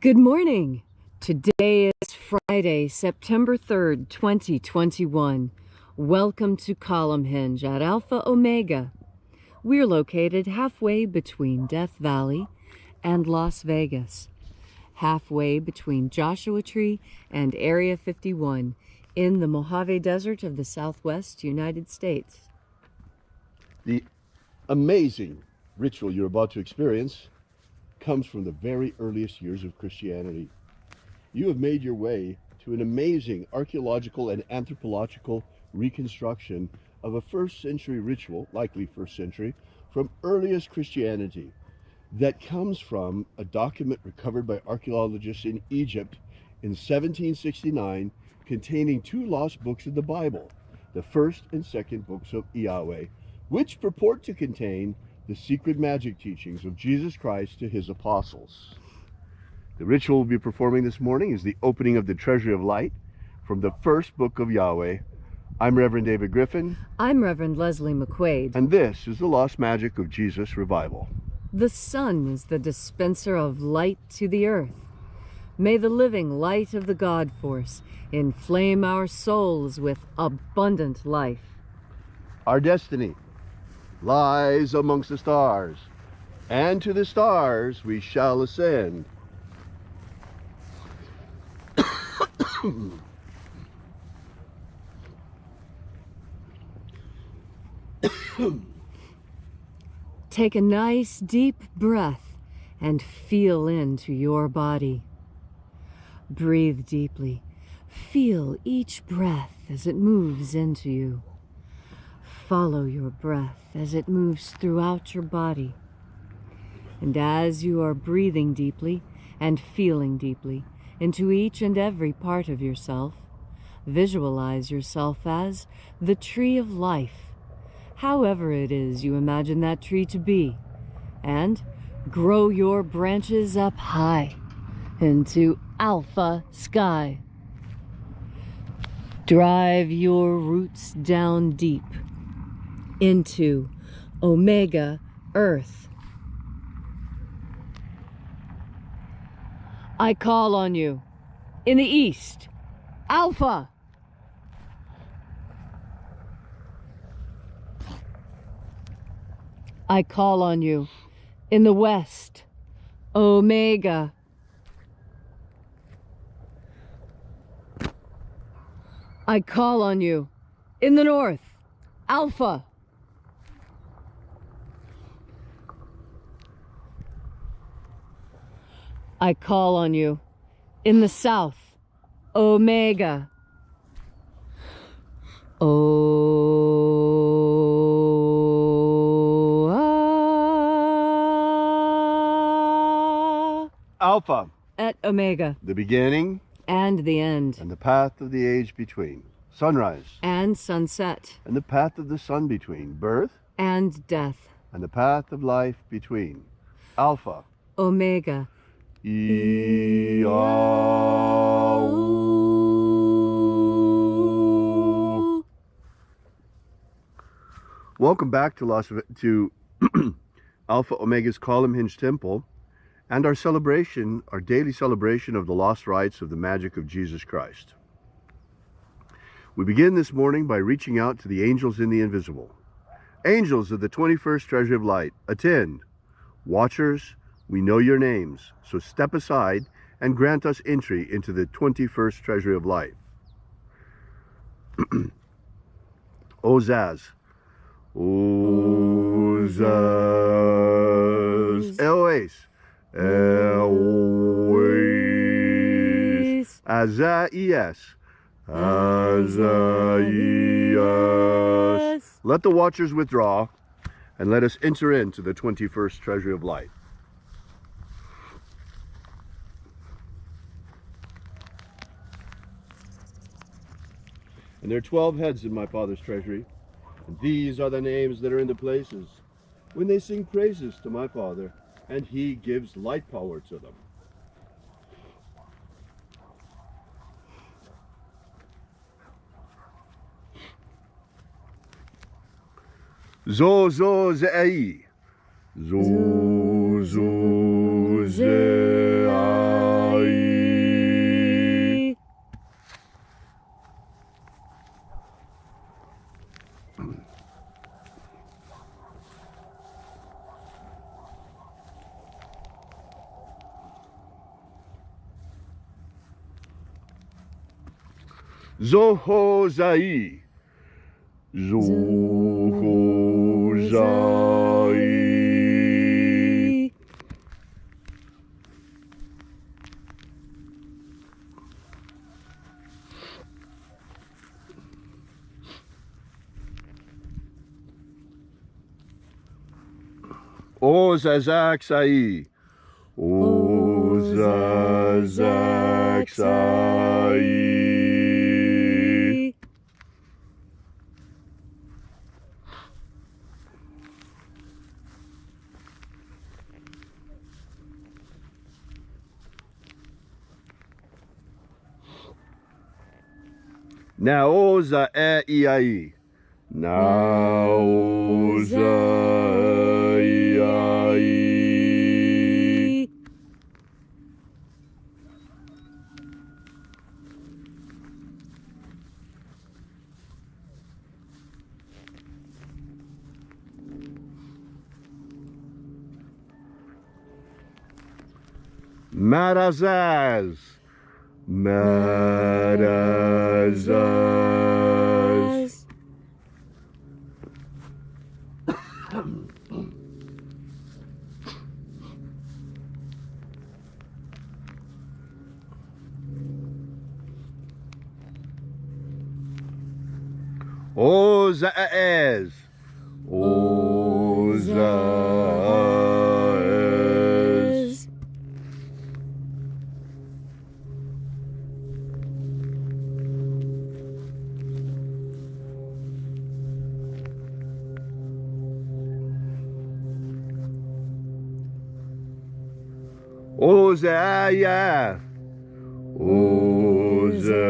Good morning. Today is Friday, September 3rd, 2021. Welcome to Columnhenge at Alpha Ωmega. We're located halfway between Death Valley and Las Vegas, halfway between Joshua Tree and Area 51 in the Mojave Desert of the Southwest United States. The amazing ritual you're about to experience comes from the very earliest years of Christianity. You have made your way to an amazing archaeological and anthropological reconstruction of a first century ritual, likely first century, from earliest Christianity that comes from a document recovered by archaeologists in Egypt in 1769 containing two lost books of the Bible, the first and second books of Yahweh, which purport to contain the secret magic teachings of Jesus Christ to his apostles. The ritual we'll be performing this morning is the opening of the Treasury of Light from the first book of Yahweh. I'm Reverend David Griffin. I'm Reverend Leslie McQuade. And this is the Lost Magic of Jesus Revival. The sun is the dispenser of light to the earth. May the living light of the God Force inflame our souls with abundant life. Our destiny lies amongst the stars, and to the stars we shall ascend. Take a nice deep breath and feel into your body. Breathe deeply. Feel each breath as it moves into you. Follow your breath as it moves throughout your body. And as you are breathing deeply and feeling deeply into each and every part of yourself, visualize yourself as the tree of life, however it is you imagine that tree to be, and grow your branches up high into alpha sky. Drive your roots down deep into Omega Earth. I call on you in the east, Alpha. I call on you in the west, Omega. I call on you in the north, Alpha. I call on you in the south, Omega. Alpha, at Omega, the beginning and the end, and the path of the age between. Sunrise and sunset, and the path of the sun between. Birth and death, and the path of life between. Alpha, Omega. AΩ. Welcome back to Alpha Omega's Columnhenge Temple and our celebration, our daily celebration of the lost rites of the magic of Jesus Christ. We begin this morning by reaching out to the angels in the invisible. Angels of the 21st Treasury of Light, attend. Watchers, we know your names, so step aside and grant us entry into the 21st Treasury of Light. Ozaz. Ozaz. Eloes. Eloes. Azaias. Azaias. Let the watchers withdraw and let us enter into the 21st Treasury of Light. And there are 12 heads in my Father's treasury, and these are the names that are in the places when they sing praises to my Father, and he gives light power to them. Zo zo ze'i. Zo zo ze'i. Zohozai. Zohozai. Ozazaksai. Ozazaksai. Naoza iai. Naoza iai. Marazaz. Marazaz. Ozaez. Ozaez. Ozaia. Ozaia.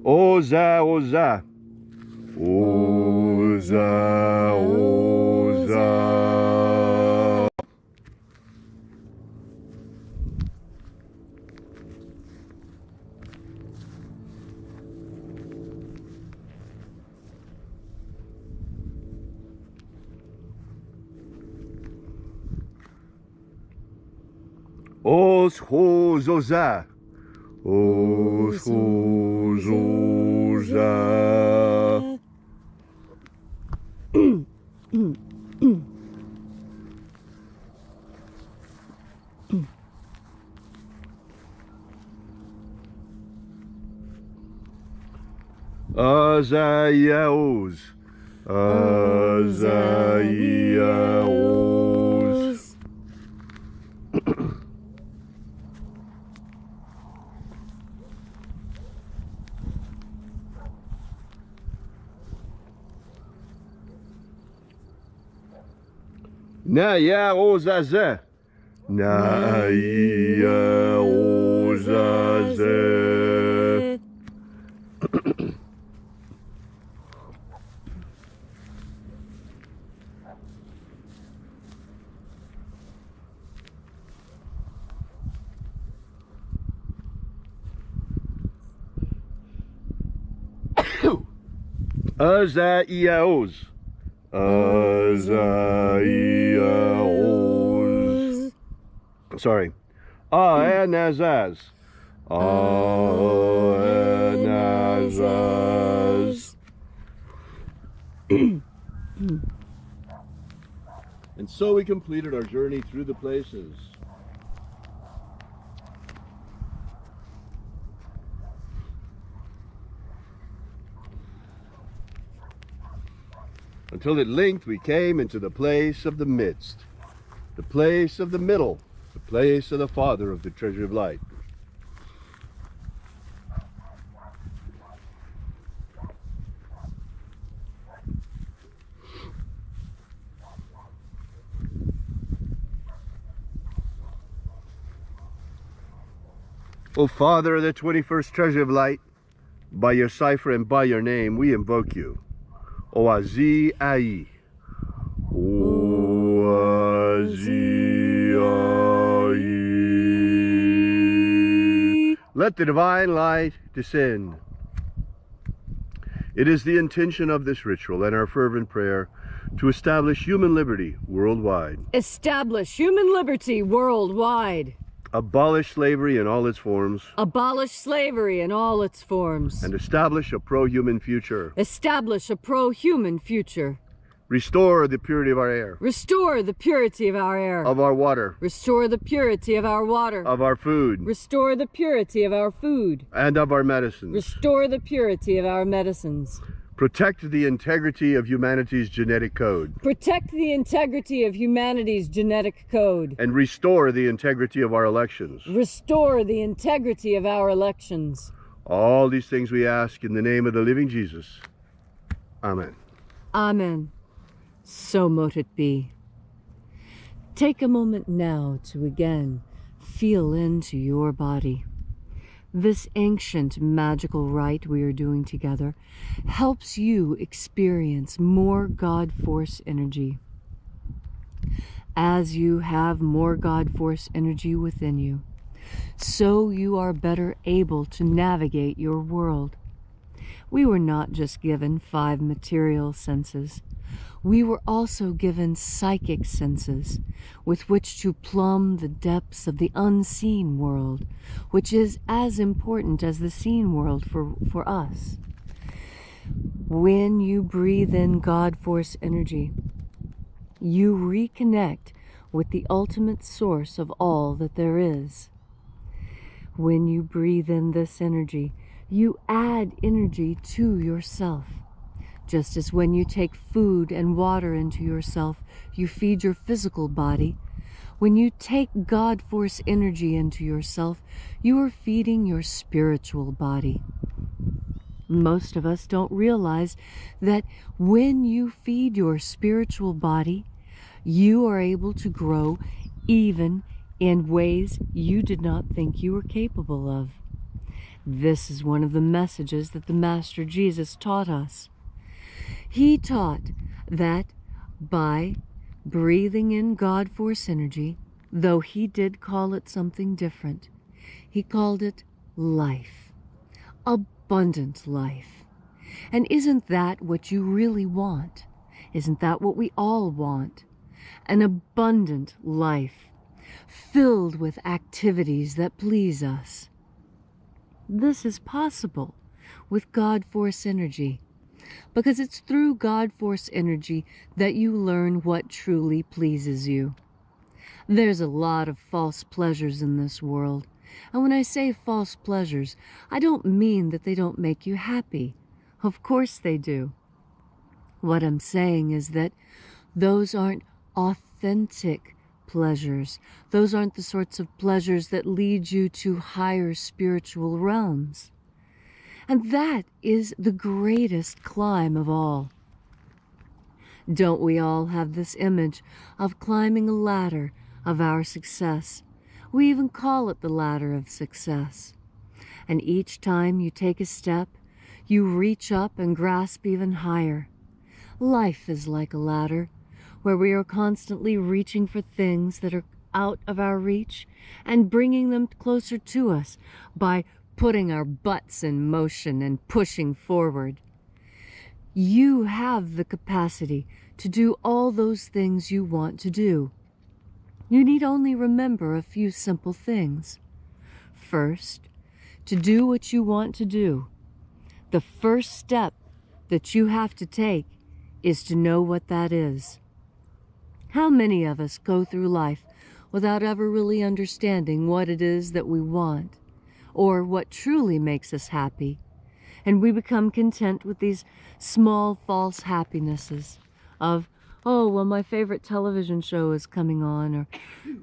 Oza, oza. Oza, oza. Os, hos, oza. Os, hos, oza. Azaiaos. Azaiaos. Naiaozaze. Naiaozaze. Azaiaos. Azaiaos. Sorry. Anazaz. Anazaz. And so we completed our journey through the places. Until at length we came into the place of the midst, the place of the middle, the place of the Father of the Treasury of Light. O Father of the 21st Treasury of Light, by your cipher and by your name, we invoke you. Oazi Ai. Oazi Ai. Let the divine light descend. It is the intention of this ritual and our fervent prayer to establish human liberty worldwide. Establish human liberty worldwide. Abolish slavery in all its forms. Abolish slavery in all its forms. And establish a pro-human future. Establish a pro-human future. Restore the purity of our air. Restore the purity of our air. Of our water. Restore the purity of our water. Of our food. Restore the purity of our food. And of our medicines. Restore the purity of our medicines. Protect the integrity of humanity's genetic code. Protect the integrity of humanity's genetic code. And restore the integrity of our elections. Restore the integrity of our elections. All these things we ask in the name of the living Jesus. Amen. Amen. So mote it be. Take a moment now to again feel into your body. This ancient magical rite we are doing together helps you experience more God Force energy. As you have more God Force energy within you, so you are better able to navigate your world. We were not just given 5 material senses. We were also given psychic senses with which to plumb the depths of the unseen world, which is as important as the seen world for us. When you breathe in God Force energy, you reconnect with the ultimate source of all that there is. When you breathe in this energy, you add energy to yourself. Just as when you take food and water into yourself, you feed your physical body. When you take God Force energy into yourself, you are feeding your spiritual body. Most of us don't realize that when you feed your spiritual body, you are able to grow even in ways you did not think you were capable of. This is one of the messages that the Master Jesus taught us. He taught that by breathing in God Force energy, though he did call it something different, he called it life, abundant life. And isn't that what you really want? Isn't that what we all want? An abundant life, filled with activities that please us. This is possible with God Force energy, because it's through God Force energy that you learn what truly pleases you. There's a lot of false pleasures in this world, and when I say false pleasures, I don't mean that they don't make you happy. Of course they do. What I'm saying is that those aren't authentic pleasures. Those aren't the sorts of pleasures that lead you to higher spiritual realms. And that is the greatest climb of all. Don't we all have this image of climbing a ladder of our success? We even call it the ladder of success. And each time you take a step, you reach up and grasp even higher. Life is like a ladder, where we are constantly reaching for things that are out of our reach and bringing them closer to us by putting our butts in motion and pushing forward. You have the capacity to do all those things you want to do. You need only remember a few simple things. First, to do what you want to do, the first step that you have to take is to know what that is. How many of us go through life without ever really understanding what it is that we want, or what truly makes us happy, and we become content with these small false happinesses of, oh, well, my favorite television show is coming on, or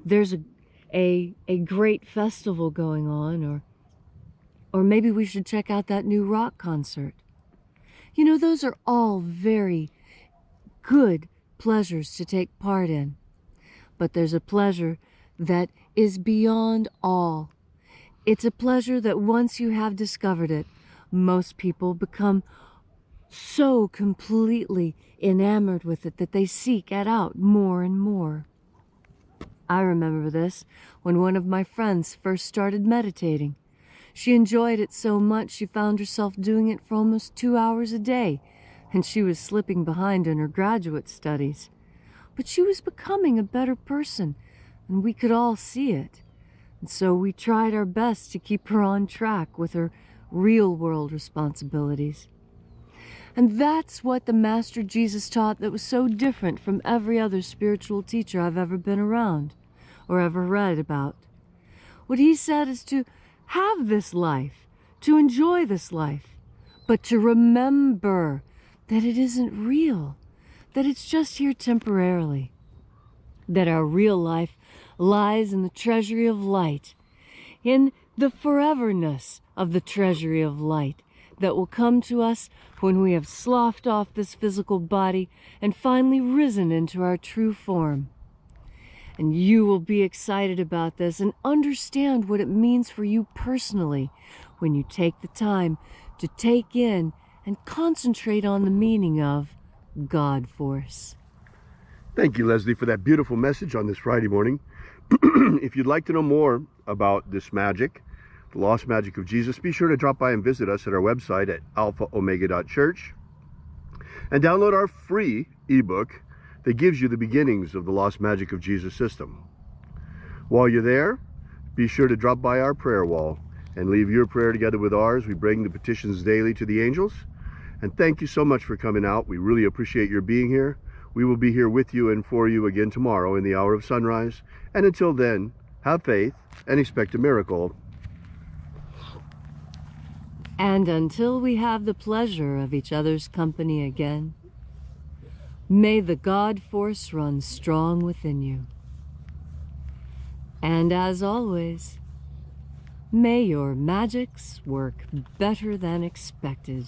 there's a great festival going on, or maybe we should check out that new rock concert. You know, those are all very good pleasures to take part in. But there's a pleasure that is beyond all. It's a pleasure that once you have discovered it, most people become so completely enamored with it that they seek it out more and more. I remember this when one of my friends first started meditating. She enjoyed it so much she found herself doing it for almost 2 hours a day, and she was slipping behind in her graduate studies. But she was becoming a better person, and we could all see it. And so we tried our best to keep her on track with her real-world responsibilities. And that's what the Master Jesus taught that was so different from every other spiritual teacher I've ever been around or ever read about. What he said is to have this life, to enjoy this life, but to remember that it isn't real, that it's just here temporarily, that our real life lies in the Treasury of Light, in the foreverness of the Treasury of Light that will come to us when we have sloughed off this physical body and finally risen into our true form. And you will be excited about this and understand what it means for you personally when you take the time to take in and concentrate on the meaning of God Force. Thank you, Leslie, for that beautiful message on this Friday morning. If you'd like to know more about this magic, the lost magic of Jesus, be sure to drop by and visit us at our website at alphaomega.church and download our free ebook that gives you the beginnings of the lost magic of Jesus system. While you're there, be sure to drop by our prayer wall and leave your prayer together with ours. We bring the petitions daily to the angels. And thank you so much for coming out. We really appreciate your being here. We will be here with you and for you again tomorrow in the hour of sunrise. And until then, have faith and expect a miracle. And until we have the pleasure of each other's company again, may the God Force run strong within you. And as always, may your magics work better than expected.